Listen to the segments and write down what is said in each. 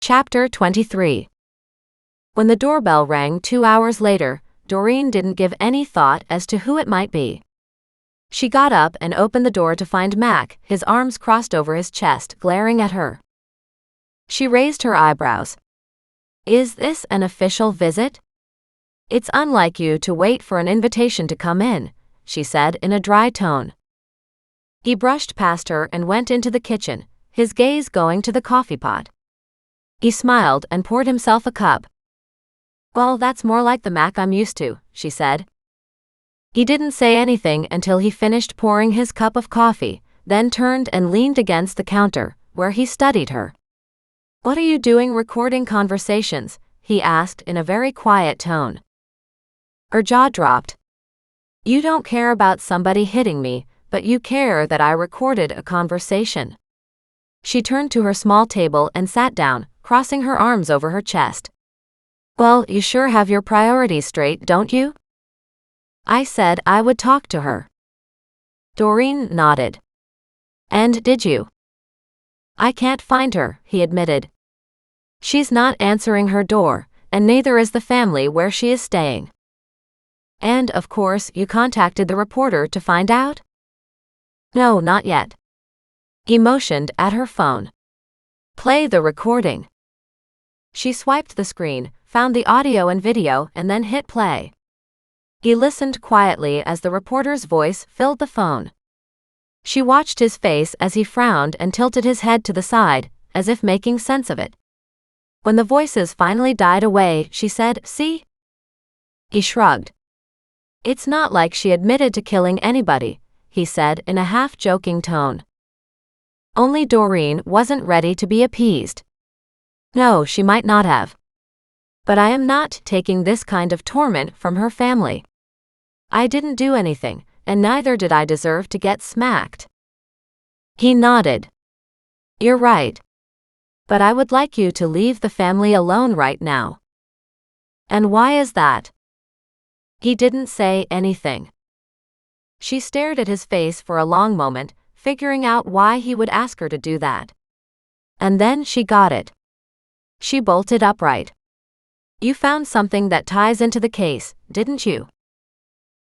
Chapter 23. When the doorbell rang 2 hours later, Doreen didn't give any thought as to who it might be. She got up and opened the door to find Mac, his arms crossed over his chest, glaring at her. She raised her eyebrows. "Is this an official visit? It's unlike you to wait for an invitation to come in," she said in a dry tone. He brushed past her and went into the kitchen, his gaze going to the coffee pot. He smiled and poured himself a cup. "Well, that's more like the Mac I'm used to," she said. He didn't say anything until he finished pouring his cup of coffee, then turned and leaned against the counter, where he studied her. "What are you doing recording conversations?" he asked in a very quiet tone. Her jaw dropped. "You don't care about somebody hitting me, but you care that I recorded a conversation." She turned to her small table and sat down, crossing her arms over her chest. "Well, you sure have your priorities straight, don't you?" "I said I would talk to her." Doreen nodded. "And did you?" "I can't find her," he admitted. "She's not answering her door, and neither is the family where she is staying." "And, of course, you contacted the reporter to find out?" "No, not yet." He motioned at her phone. "Play the recording." She swiped the screen, found the audio and video, and then hit play. He listened quietly as the reporter's voice filled the phone. She watched his face as he frowned and tilted his head to the side, as if making sense of it. When the voices finally died away, she said, "See?" He shrugged. "It's not like she admitted to killing anybody," he said in a half-joking tone. Only Doreen wasn't ready to be appeased. No, she might not have. "But I am not taking this kind of torment from her family. I didn't do anything, and neither did I deserve to get smacked." He nodded. "You're right. But I would like you to leave the family alone right now." "And why is that?" He didn't say anything. She stared at his face for a long moment, figuring out why he would ask her to do that. And then she got it. She bolted upright. "You found something that ties into the case, didn't you?"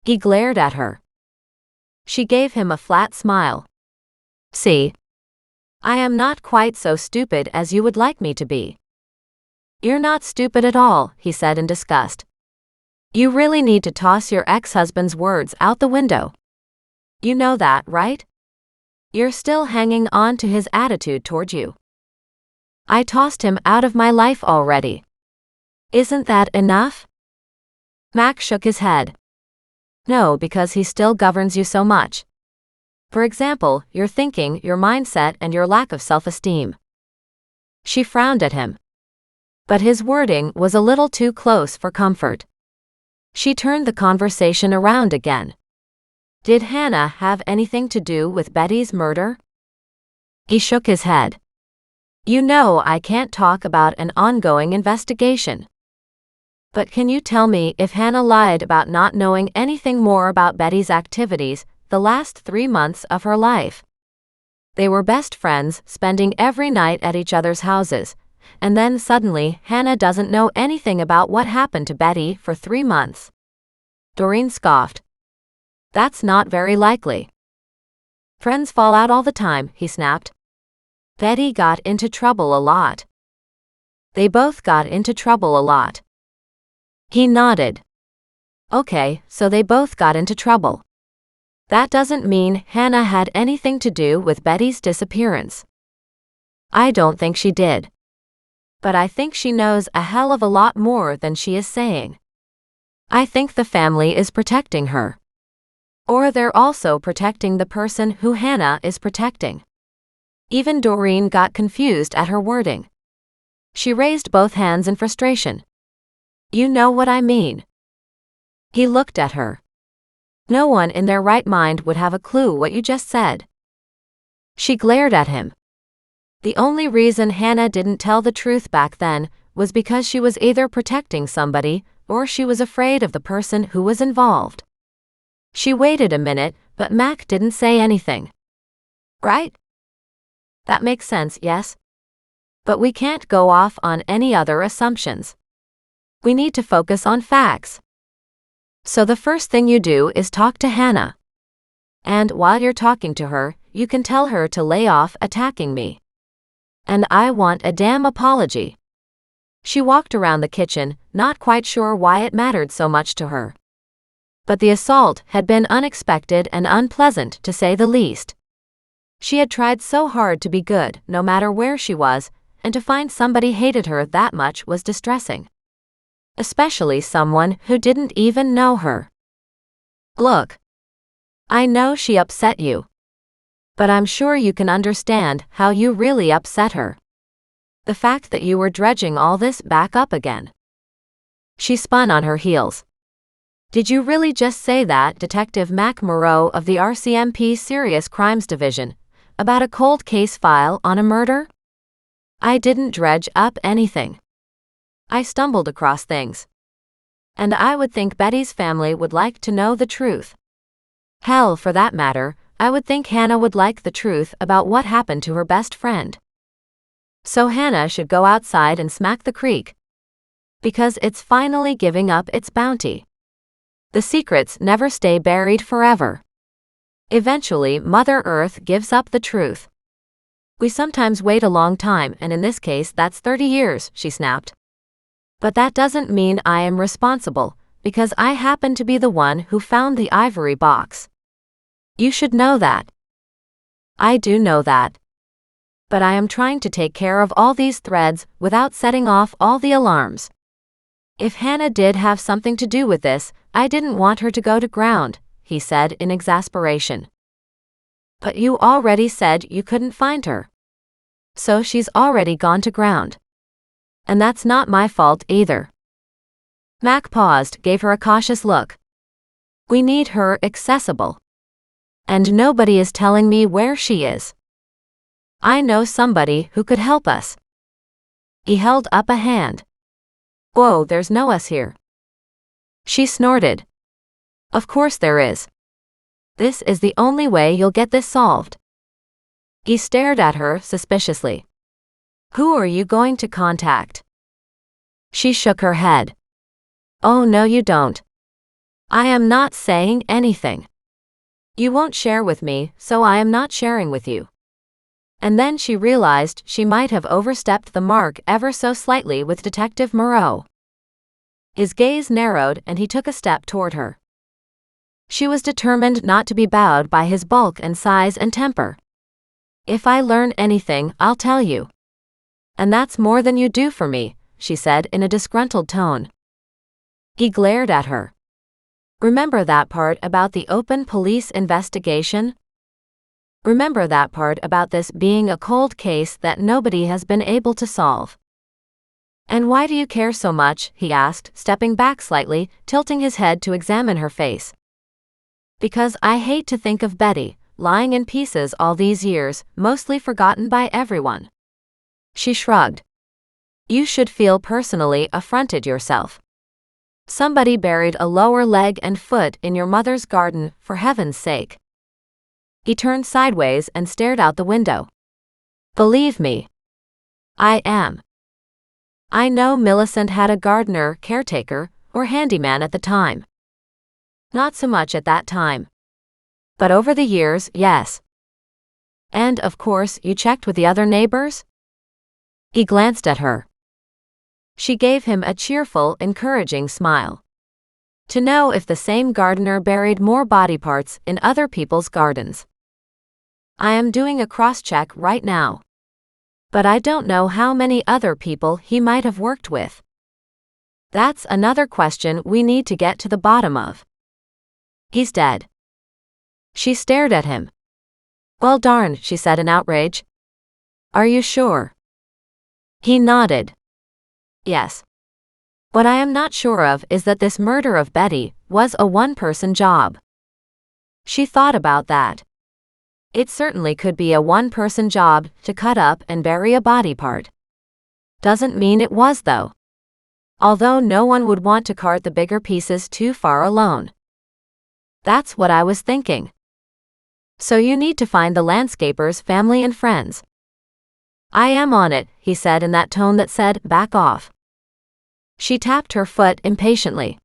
He glared at her. She gave him a flat smile. "See? I am not quite so stupid as you would like me to be." "You're not stupid at all," he said in disgust. "You really need to toss your ex-husband's words out the window. You know that, right? You're still hanging on to his attitude toward you." "I tossed him out of my life already. Isn't that enough?" Mac shook his head. "No, because he still governs you so much. For example, your thinking, your mindset, and your lack of self-esteem." She frowned at him. But his wording was a little too close for comfort. She turned the conversation around again. "Did Hannah have anything to do with Betty's murder?" He shook his head. "You know I can't talk about an ongoing investigation. But can you tell me if Hannah lied about not knowing anything more about Betty's activities the last 3 months of her life? They were best friends, spending every night at each other's houses, and then suddenly Hannah doesn't know anything about what happened to Betty for 3 months. Doreen scoffed. "That's not very likely." "Friends fall out all the time," he snapped. "Betty got into trouble a lot." "They both got into trouble a lot." He nodded. "Okay, so they both got into trouble. That doesn't mean Hannah had anything to do with Betty's disappearance." "I don't think she did. But I think she knows a hell of a lot more than she is saying. I think the family is protecting her. Or they're also protecting the person who Hannah is protecting." Even Doreen got confused at her wording. She raised both hands in frustration. "You know what I mean." He looked at her. "No one in their right mind would have a clue what you just said." She glared at him. The only reason Hannah didn't tell the truth back then was because she was either protecting somebody or she was afraid of the person who was involved. She waited a minute, but Mac didn't say anything. "Right? That makes sense, yes? But we can't go off on any other assumptions. We need to focus on facts. So the first thing you do is talk to Hannah. And while you're talking to her, you can tell her to lay off attacking me. And I want a damn apology. She walked around the kitchen, not quite sure why it mattered so much to her. But the assault had been unexpected and unpleasant, to say the least. She had tried so hard to be good, no matter where she was, and to find somebody hated her that much was distressing. Especially someone who didn't even know her. Look. I know she upset you. But I'm sure you can understand how you really upset her. The fact that you were dredging all this back up again. She spun on her heels. Did you really just say that, Detective Mac Moreau of the RCMP Serious Crimes Division, about a cold case file on a murder? I didn't dredge up anything. I stumbled across things. And I would think Betty's family would like to know the truth. Hell, for that matter, I would think Hannah would like the truth about what happened to her best friend. So Hannah should go outside and smack the creek. Because it's finally giving up its bounty. The secrets never stay buried forever. Eventually, Mother Earth gives up the truth. We sometimes wait a long time, and in this case that's 30 years, she snapped. But that doesn't mean I am responsible, because I happen to be the one who found the ivory box. You should know that. I do know that. But I am trying to take care of all these threads without setting off all the alarms. If Hannah did have something to do with this, I didn't want her to go to ground, he said in exasperation. But you already said you couldn't find her. So she's already gone to ground. And that's not my fault either. Mac paused, gave her a cautious look. We need her accessible. And nobody is telling me where she is. I know somebody who could help us. He held up a hand. Whoa, there's no us here. She snorted. Of course there is. This is the only way you'll get this solved. He stared at her suspiciously. Who are you going to contact? She shook her head. Oh no, you don't. I am not saying anything. You won't share with me, so I am not sharing with you. And then she realized she might have overstepped the mark ever so slightly with Detective Moreau. His gaze narrowed and he took a step toward her. She was determined not to be bowed by his bulk and size and temper. If I learn anything, I'll tell you. And that's more than you do for me, she said in a disgruntled tone. He glared at her. Remember that part about the open police investigation? Remember that part about this being a cold case that nobody has been able to solve? And why do you care so much? He asked, stepping back slightly, tilting his head to examine her face. Because I hate to think of Betty, lying in pieces all these years, mostly forgotten by everyone. She shrugged. You should feel personally affronted yourself. Somebody buried a lower leg and foot in your mother's garden, for heaven's sake. He turned sideways and stared out the window. Believe me. I am. I know Millicent had a gardener, caretaker, or handyman at the time. Not so much at that time. But over the years, yes. And of course, you checked with the other neighbors? He glanced at her. She gave him a cheerful, encouraging smile. To know if the same gardener buried more body parts in other people's gardens. I am doing a cross-check right now. But I don't know how many other people he might have worked with. That's another question we need to get to the bottom of. He's dead. She stared at him. Well darn, she said in outrage. Are you sure? He nodded. Yes. What I am not sure of is that this murder of Betty was a one-person job. She thought about that. It certainly could be a one-person job to cut up and bury a body part. Doesn't mean it was though. Although no one would want to cart the bigger pieces too far alone. That's what I was thinking. So you need to find the landscaper's family and friends. I am on it, he said in that tone that said, back off. She tapped her foot impatiently.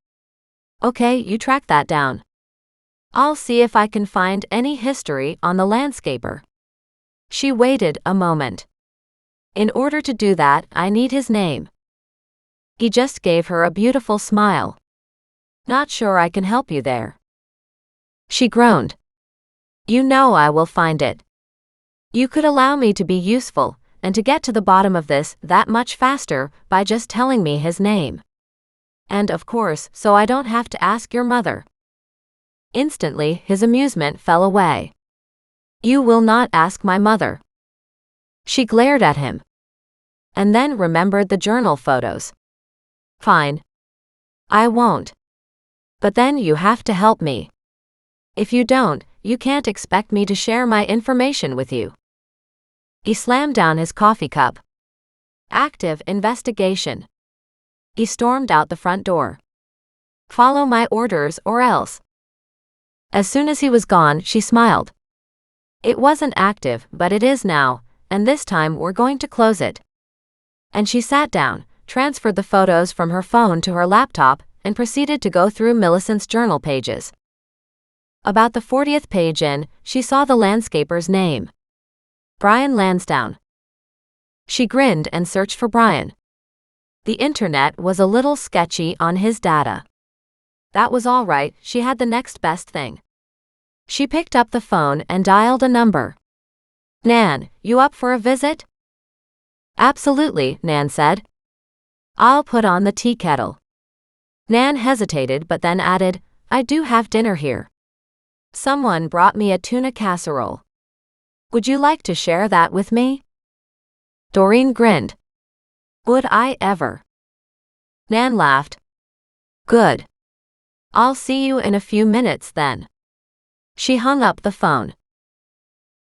Okay, you track that down. I'll see if I can find any history on the landscaper. She waited a moment. In order to do that, I need his name. He just gave her a beautiful smile. Not sure I can help you there. She groaned. You know I will find it. You could allow me to be useful, and to get to the bottom of this that much faster by just telling me his name. And of course, so I don't have to ask your mother. Instantly, his amusement fell away. You will not ask my mother. She glared at him. And then remembered the journal photos. Fine. I won't. But then you have to help me. If you don't, you can't expect me to share my information with you. He slammed down his coffee cup. Active investigation. He stormed out the front door. Follow my orders or else. As soon as he was gone, she smiled. It wasn't active, but it is now, and this time we're going to close it. And she sat down, transferred the photos from her phone to her laptop, and proceeded to go through Millicent's journal pages. About the 40th page in, she saw the landscaper's name. Brian Lansdowne. She grinned and searched for Brian. The internet was a little sketchy on his data. That was all right, she had the next best thing. She picked up the phone and dialed a number. Nan, you up for a visit? Absolutely, Nan said. I'll put on the tea kettle. Nan hesitated but then added, I do have dinner here. Someone brought me a tuna casserole. Would you like to share that with me? Doreen grinned. Would I ever? Nan laughed. Good. I'll see you in a few minutes then. She hung up the phone.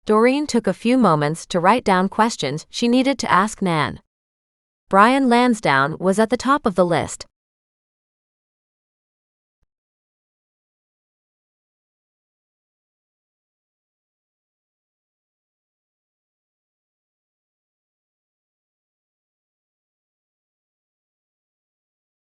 Doreen took a few moments to write down questions she needed to ask Nan. Brian Lansdowne was at the top of the list.